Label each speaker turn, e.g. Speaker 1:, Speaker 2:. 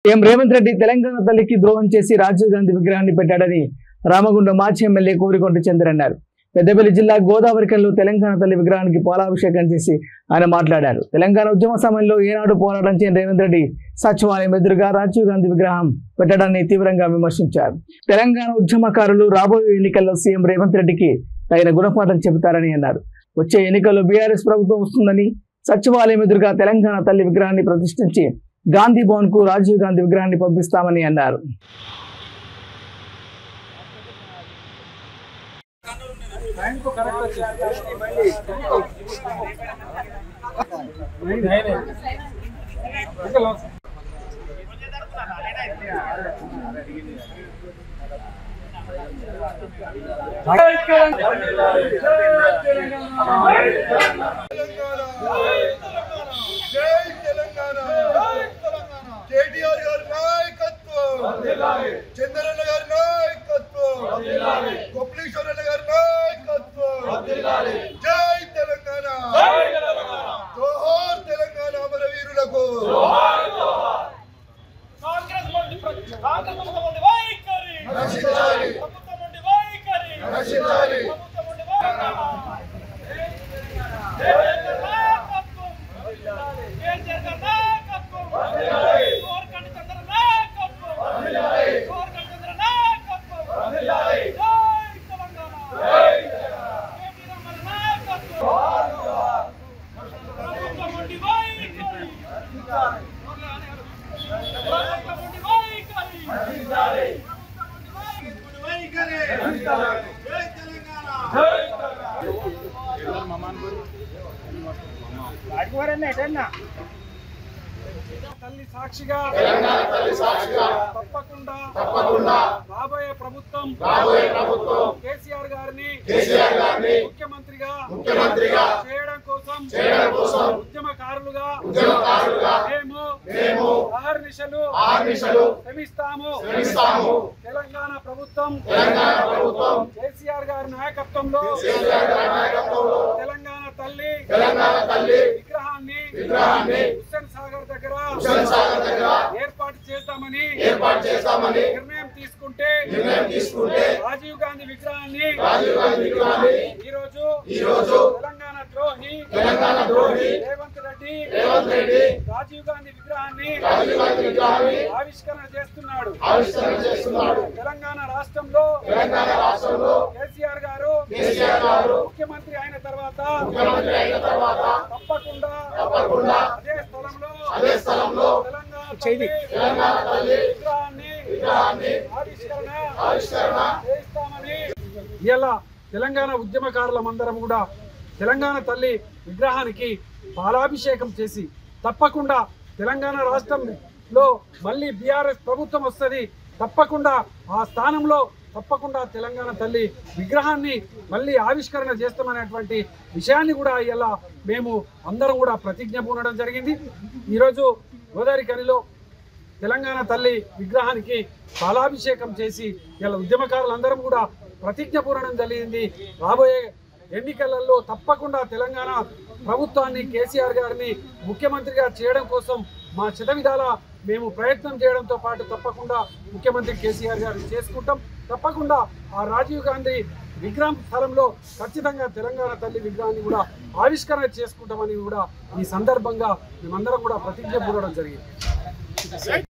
Speaker 1: CM Revanth Reddy Telangana తల్లికి ద్రోహం చేసి రాజీవ్ గాంధీ విగ్రహాన్ని పెట్టాడని రామగుండం మాజీ ఎమ్మెల్యే కోరికొండ చంద్ర అన్నారు. పెద్దపల్లి జిల్లా గోదావరికల్లో తెలంగాణ తల్లి విగ్రహానికి పాలాభిషేకం చేసి ఆయన మాట్లాడారు. తెలంగాణ ఉద్యమ సమయంలో ఏనాడు పోరాటం చేయని రేవంత్ రెడ్డి సచివాలయం ఎదురుగా రాజీవ్ గాంధీ విగ్రహం పెట్టడాన్ని తీవ్రంగా విమర్శించారు. తెలంగాణ ఉద్యమకారులు రాబోయే ఎన్నికల్లో సీఎం రేవంత్ రెడ్డికి తగిన గుణపాఠం చెబుతారని అన్నారు. వచ్చే ఎన్నికల్లో బీఆర్ఎస్ ప్రభుత్వం వస్తుందని సచివాలయం ఎదురుగా తెలంగాణ తల్లి విగ్రహాన్ని ప్రతిష్ఠించి గాంధీ భవన్ కు రాజీవ్ గాంధీ విగ్రహాన్ని పంపిస్తామని అన్నారు.
Speaker 2: కేటీఆర్ గారి నాయకత్వం, చంద్రన్న గారి నాయకత్వం, గొప్పలీశ్వరన్న గారి నాయకత్వం. జై తెలంగాణ, జోహార్ తెలంగాణ అమరవీరులకు. రక్షించాలి, రక్షించాలి.
Speaker 3: తల్లి సాక్షిగా తప్పకుండా రాబోయే ప్రభుత్వం కేసీఆర్ గారిని ముఖ్యమంత్రిగా చేయడం కోసం ఉద్యమకారులుగా మేము అహర్నిశలు శ్రమిస్తాము. తెలంగాణ ప్రభుత్వం కేసీఆర్ గారి నాయకత్వంలో తెలంగాణ తల్లి విగ్రహాన్ని హుస్సేన్ సాగర్ దగ్గర ఏర్పాటు చేస్తామని నిర్ణయం తీసుకుంటే రాజీవ్ గాంధీ విగ్రహాన్ని ఈ రోజు తెలంగాణ ద్రోహి రేవంత్ రెడ్డి రాజీవ్ గాంధీ విగ్రహాన్ని ఆవిష్కరణ చేస్తున్నాడు. తెలంగాణ రాష్ట్రంలో కేసీఆర్ గారు ముఖ్యమంత్రి అయిన తర్వాత తప్పకుండా అదే స్థలంలో తెలంగాణ విగ్రహాన్ని ఆవిష్కరణ చేస్తామని ఇలా తెలంగాణ ఉద్యమకారులమందరం కూడా తెలంగాణ తల్లి విగ్రహానికి పాలాభిషేకం చేసి తప్పకుండా తెలంగాణ రాష్ట్రంలో మళ్ళీ బీఆర్ఎస్ ప్రభుత్వం వస్తుంది, తప్పకుండా ఆ స్థానంలో తప్పకుండా తెలంగాణ తల్లి విగ్రహాన్ని మళ్ళీ ఆవిష్కరణ చేస్తామనేటువంటి విషయాన్ని కూడా ఇలా మేము అందరం కూడా ప్రతిజ్ఞ పూనడం జరిగింది. ఈరోజు గోదావరికనిలో తెలంగాణ తల్లి విగ్రహానికి పాలాభిషేకం చేసి ఇలా ఉద్యమకారులందరం కూడా ప్రతిజ్ఞ పూనడం జరిగింది. రాబోయే ఎన్నికలలో తప్పకుండా తెలంగాణ ప్రభుత్వాన్ని కేసీఆర్ గారిని ముఖ్యమంత్రిగా చేయడం కోసం మా చిత్తవిధాల మేము ప్రయత్నం చేయడంతో పాటు తప్పకుండా ముఖ్యమంత్రి కేసీఆర్ గారిని చేసుకుంటాం. తప్పకుండా ఆ రాజీవ్ గాంధీ విగ్రహం స్థలంలో ఖచ్చితంగా తెలంగాణ తల్లి విగ్రహాన్ని కూడా ఆవిష్కరణ చేసుకుంటామని కూడా ఈ సందర్భంగా మేమందరం కూడా ప్రతిజ్ఞ పూనడం జరిగింది.